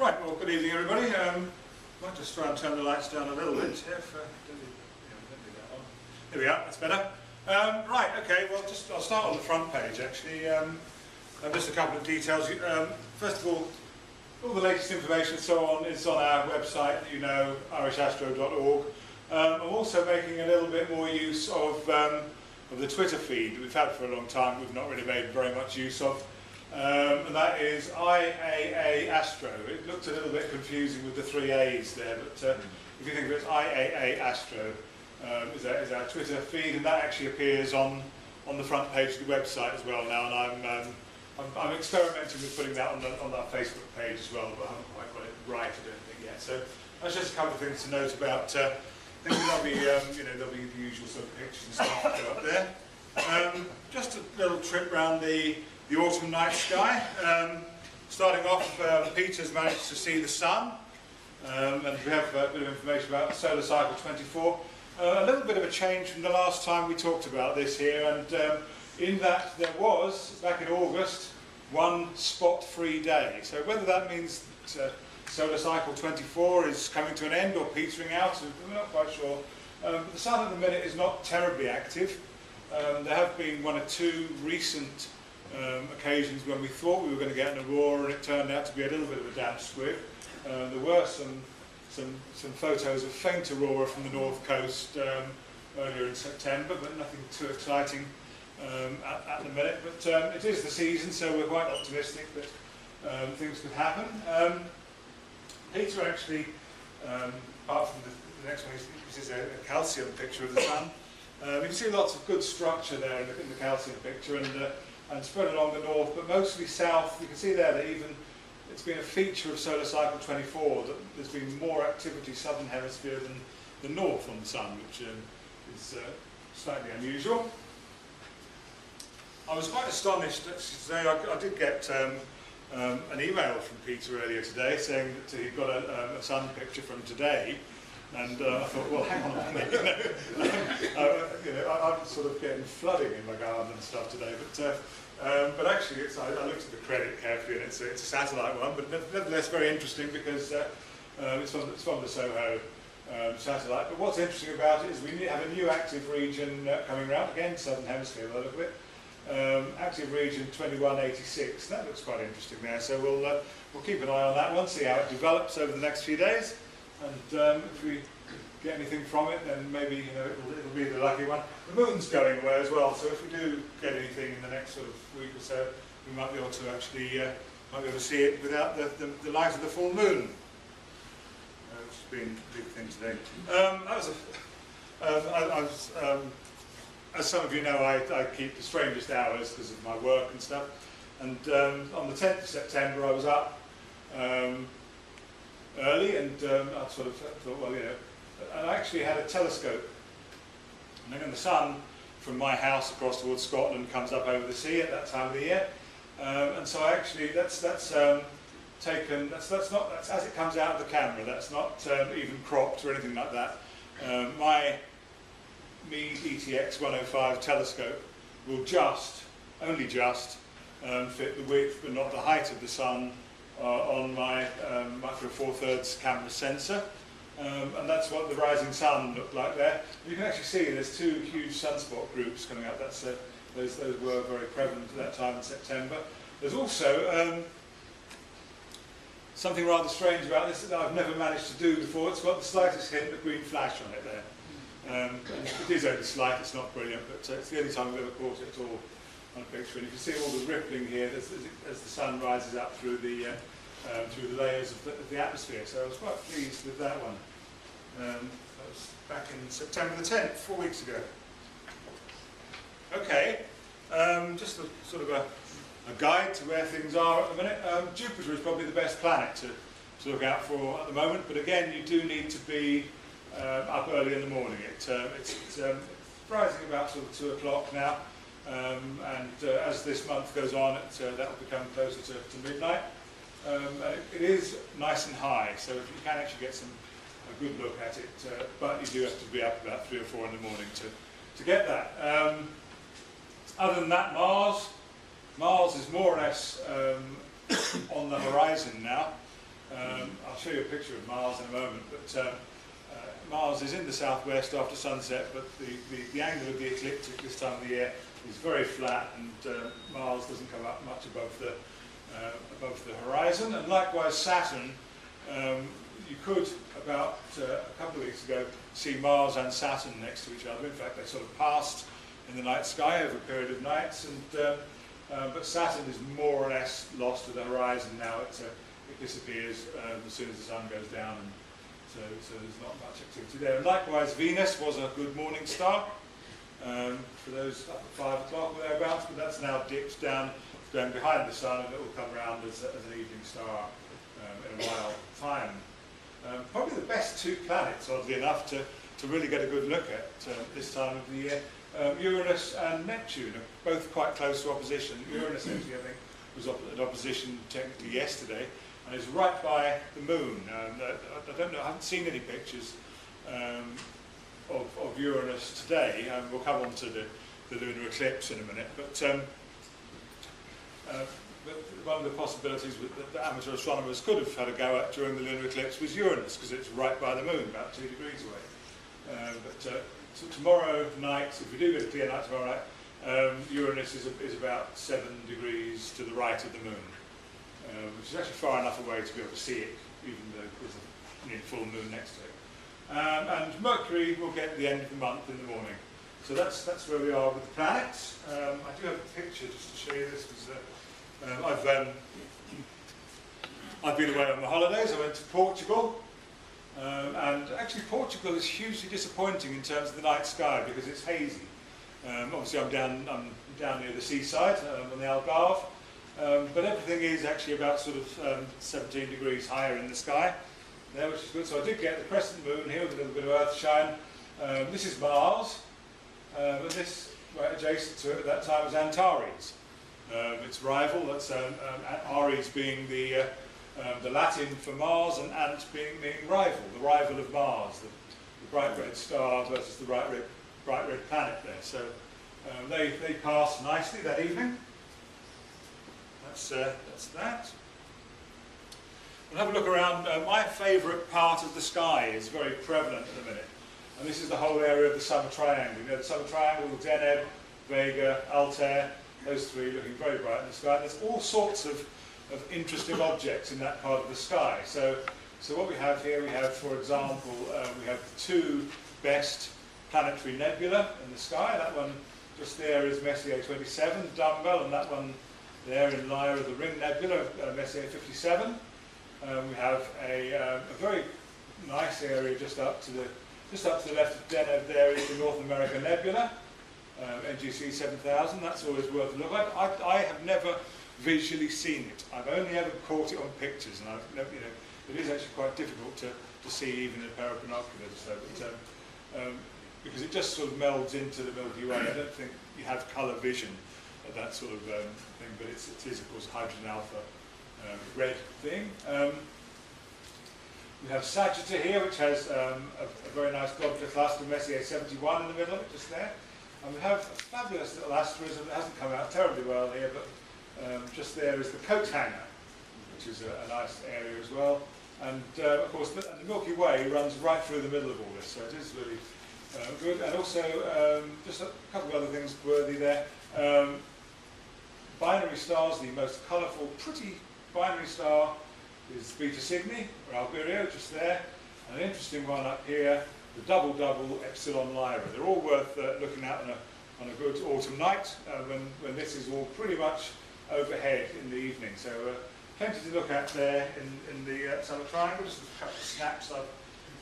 Right, well, good evening, everybody. Might just try and turn the lights down a little bit. There we are, that's better. Right, okay, well, I'll start on the front page, actually. Just a couple of details. First of all the latest information and so on is on our website, irishastro.org. I'm also making a little bit more use of the Twitter feed that we've had for a long time. We've not really made very much use of. And that is IAA Astro. It looked a little bit confusing with the 3 A's there, but if you think of it as IAA Astro, is our Twitter feed, and that actually appears on the front page of the website as well now. And I'm experimenting with putting that on our Facebook page as well, but I haven't quite got it right, I don't think yet. So that's just a couple of things to note about. I think there'll be there'll be the usual sort of pictures and stuff to go up there. Just a little trip around the autumn night sky. Starting off, Peter's managed to see the sun, and we have a bit of information about solar cycle 24. A little bit of a change from the last time we talked about this here, and in that there was, back in August, one spot-free day. So whether that means that solar cycle 24 is coming to an end or petering out, we're not quite sure. But the sun at the minute is not terribly active. There have been one or two recent occasions when we thought we were going to get an aurora, and it turned out to be a little bit of a damp squib. There were some photos of faint aurora from the north coast earlier in September, but nothing too exciting at the minute. But it is the season, so we're quite optimistic that things could happen. Peter actually, apart from the next one, this is a calcium picture of the sun. You can see lots of good structure there in the calcium picture, and spread along the north, but mostly south. You can see there that even it's been a feature of solar cycle 24 that there's been more activity southern hemisphere than the north on the sun, which is slightly unusual. I was quite astonished today. I did get an email from Peter earlier today saying that he'd got a sun picture from today. And I thought, well, hang on a minute, I'm sort of getting flooding in my garden and stuff today. But actually, I looked at the credit carefully, and it's a satellite one, but nevertheless very interesting because it's from the Soho satellite. But what's interesting about it is we have a new active region coming around, again, southern hemisphere, by the look of it. Active region 2186. That looks quite interesting there. So we'll keep an eye on that one, see how it develops over the next few days. And if we get anything from it, then maybe it'll be the lucky one. The moon's going away as well, so if we do get anything in the next sort of week or so, we might be able to actually see it without the light of the full moon, which has been a big thing today. As some of you know, I keep the strangest hours because of my work and stuff. And on the 10th of September, I was up early, and I sort of thought, well, and I actually had a telescope. And then the sun from my house across towards Scotland comes up over the sea at that time of the year, and so actually that's taken. That's as it comes out of the camera. That's not even cropped or anything like that. My Meade ETX 105 telescope will only just fit the width but not the height of the sun on my micro four thirds camera sensor, and that's what the rising sun looked like there. You can actually see there's two huge sunspot groups coming up. Those were very prevalent at that time in September. There's also something rather strange about this that I've never managed to do before. It's got the slightest hint of green flash on it there. It is only slight, it's not brilliant, but it's the only time I've ever caught it at all on a picture. And you can see all the rippling here as the sun rises up through the layers of the atmosphere. So I was quite pleased with that one. That was back in September the 10th, 4 weeks ago. Okay, just a sort of a guide to where things are at the minute. Jupiter is probably the best planet to look out for at the moment, but again, you do need to be up early in the morning. It's rising about sort of 2 o'clock now, and as this month goes on, that will become closer to midnight. It is nice and high, so you can actually get a good look at it, but you do have to be up about 3 or 4 in the morning to get that. Other than that, Mars is more or less on the horizon now. I'll show you a picture of Mars in a moment, but Mars is in the southwest after sunset, but the angle of the ecliptic this time of the year is very flat, and Mars doesn't come up much above the horizon. And likewise Saturn, you could about a couple of weeks ago see Mars and Saturn next to each other. In fact, they sort of passed in the night sky over a period of nights, and but Saturn is more or less lost to the horizon now. It disappears as soon as the sun goes down, and so there's not much activity there. And likewise, Venus was a good morning star for those up at 5 o'clock or thereabouts, but that's now dipped down, going behind the sun, and it will come around as an evening star in a while time. Probably the best two planets, oddly enough, to really get a good look at this time of the year. Uranus and Neptune are both quite close to opposition. Uranus actually, I think, was at opposition technically yesterday, and is right by the moon. I don't know, I haven't seen any pictures of Uranus today. We'll come on to the lunar eclipse in a minute, but one of the possibilities that amateur astronomers could have had a go at during the lunar eclipse was Uranus, because it's right by the moon, about 2 degrees away. So tomorrow night, if we do get a clear night tomorrow night, Uranus is about 7 degrees to the right of the moon, which is actually far enough away to be able to see it, even though there's a near full moon next to it. And Mercury will get at the end of the month in the morning. So that's where we are with the planets. I do have a picture just to show you this, because I've been away on my holidays. I went to Portugal. And actually Portugal is hugely disappointing in terms of the night sky, because it's hazy. Obviously I'm down near the seaside, on the Algarve, but everything is actually about sort of 17 degrees higher in the sky there, which is good. So I did get the crescent moon here with a little bit of earth shine. This is Mars, but this, right adjacent to it at that time, was Antares, its rival. That's Ares being the Latin for Mars, and Ant being rival, the rival of Mars, the bright red star versus the bright red planet there. So they passed nicely that evening. That's that. We'll have a look around. My favourite part of the sky is very prevalent at the minute, and this is the whole area of the Summer Triangle. You know, the Summer Triangle, Deneb, Vega, Altair, those three looking very bright in the sky. There's all sorts of interesting objects in that part of the sky. So what we have here, we have, for example, we have the two best planetary nebula in the sky. That one just there is Messier 27, the dumbbell, and that one there in Lyra, the Ring Nebula, Messier 57. We have a very nice area just up to the left of Deneb. There is the North America Nebula, NGC 7000. That's always worth a look at. I have never visually seen it. I've only ever caught it on pictures, and I've never, it is actually quite difficult to see even in a pair of binoculars. So, because it just sort of melds into the Milky Way. I don't think you have colour vision of that sort of thing, but it is of course hydrogen alpha red thing. We have Sagitta here, which has a very nice globular cluster, Messier 71 in the middle of it, just there. And we have a fabulous little asterism that hasn't come out terribly well here, but just there is the Coat Hanger, which is a nice area as well. And of course, the Milky Way runs right through the middle of all this, so it is really good. And also, just a couple of other things worthy there. Binary stars, the most colourful, pretty binary star is Beta Cygni, or Albireo, just there. And an interesting one up here, the double Epsilon Lyra. They're all worth looking at on a good autumn night, when this is all pretty much overhead in the evening. So plenty to look at there in the Summer Triangle. Just a couple of snaps I've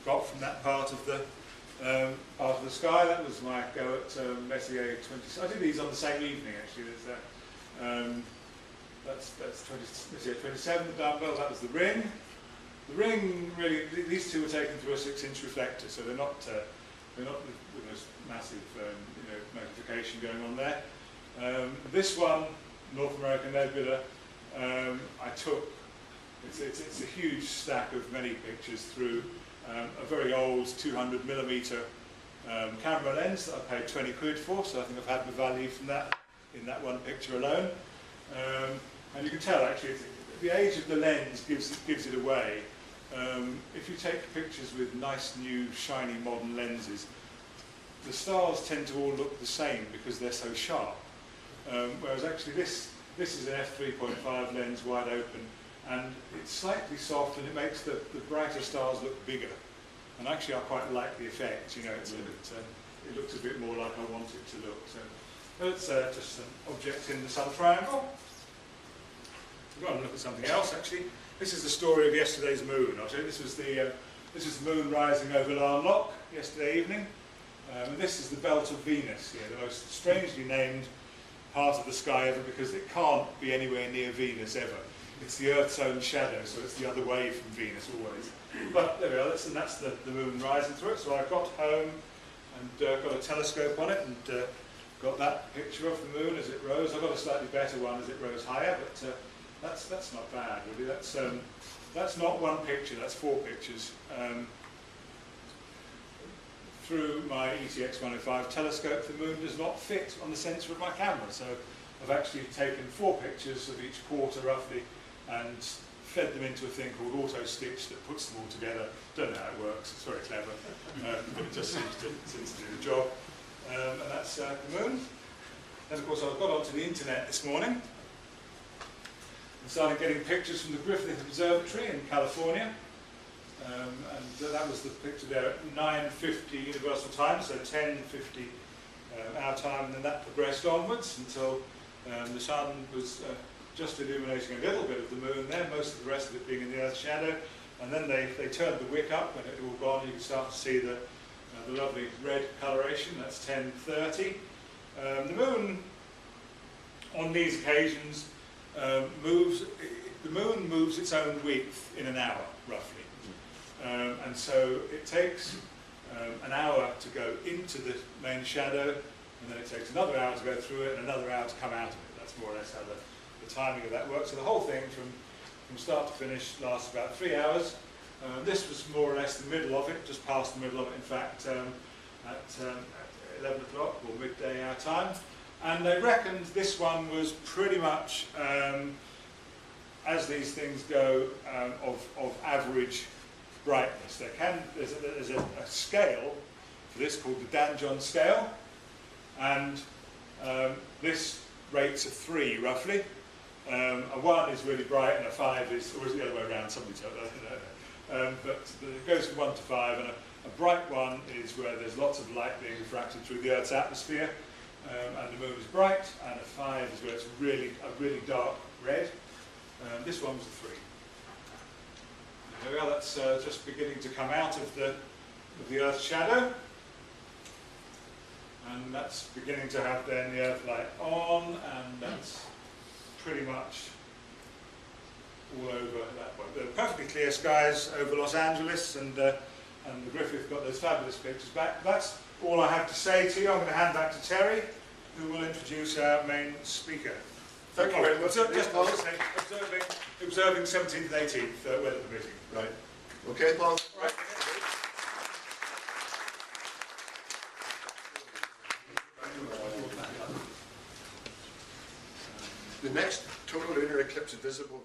got from that part of the sky. That was my go at Messier 20. I did these on the same evening actually. That's Messier 27, the dumbbell. That was the Ring. The Ring, really, these two were taken through a 6-inch reflector, so they're not the most massive magnification going on there. This one, North American Nebula, I took. It's a huge stack of many pictures through a very old 200mm camera lens that I paid 20 quid for, so I think I've had the value from that in that one picture alone. And you can tell actually the age of the lens gives it away. If you take pictures with nice new shiny modern lenses, the stars tend to all look the same because they're so sharp. Whereas actually this is an f3.5 lens wide open, and it's slightly soft and it makes the brighter stars look bigger. And actually I quite like the effect, you know, it looks a bit more like I want it to look. So it's just an object in the sun triangle. We've got to look at something else actually. This is the story of yesterday's moon. I'll show you. This was the moon rising over Larne Loch yesterday evening. And this is the belt of Venus here, the most strangely named part of the sky ever, because it can't be anywhere near Venus ever. It's the Earth's own shadow, so it's the other way from Venus always. But there we are, and that's the moon rising through it. So I got home and got a telescope on it and got that picture of the moon as it rose. I got a slightly better one as it rose higher, but that's not bad really. That's not one picture, that's 4 pictures. Through my ETX 105 telescope, the moon does not fit on the sensor of my camera, so I've actually taken 4 pictures of each quarter roughly and fed them into a thing called Auto Stitch that puts them all together. Don't know how it works, it's very clever, but it just seems to do the job. And that's the moon. Then of course I got onto the internet this morning and started getting pictures from the Griffith Observatory in California. And that was the picture there at 9:50 Universal Time, so 10:50 our time, and then that progressed onwards until the sun was just illuminating a little bit of the moon there, most of the rest of it being in the Earth's shadow, and then they turned the wick up and it all gone. You can start to see the lovely red coloration. That's 10:30. The moon on these occasions the moon moves its own width in an hour roughly. And so it takes an hour to go into the main shadow, and then it takes another hour to go through it, and another hour to come out of it. That's more or less how the timing of that works. So the whole thing from start to finish lasts about 3 hours. This was more or less the middle of it, just past the middle of it in fact, at 11 o'clock or midday our time. And they reckoned this one was pretty much, as these things go, of average brightness. There's a scale for this called the Danjon scale, and this rates a 3 roughly. A 1 is really bright and a 5 is, or is it the other way around? Somebody tell me. But it goes from 1 to 5, and a bright one is where there's lots of light being refracted through the Earth's atmosphere, and the moon is bright, and a 5 is where it's a really dark red. This one was a 3. There we are, that's just beginning to come out of the Earth's shadow, and that's beginning to have then the Earth light on, and that's pretty much all over that point. There are perfectly clear skies over Los Angeles, and the Griffith got those fabulous pictures back. That's all I have to say to you. I'm going to hand back to Terry, who will introduce our main speaker. Thank you very much. Just observing 17th and 18th, weather permitting. Right. Okay, Paul. Right. The next total lunar eclipse is visible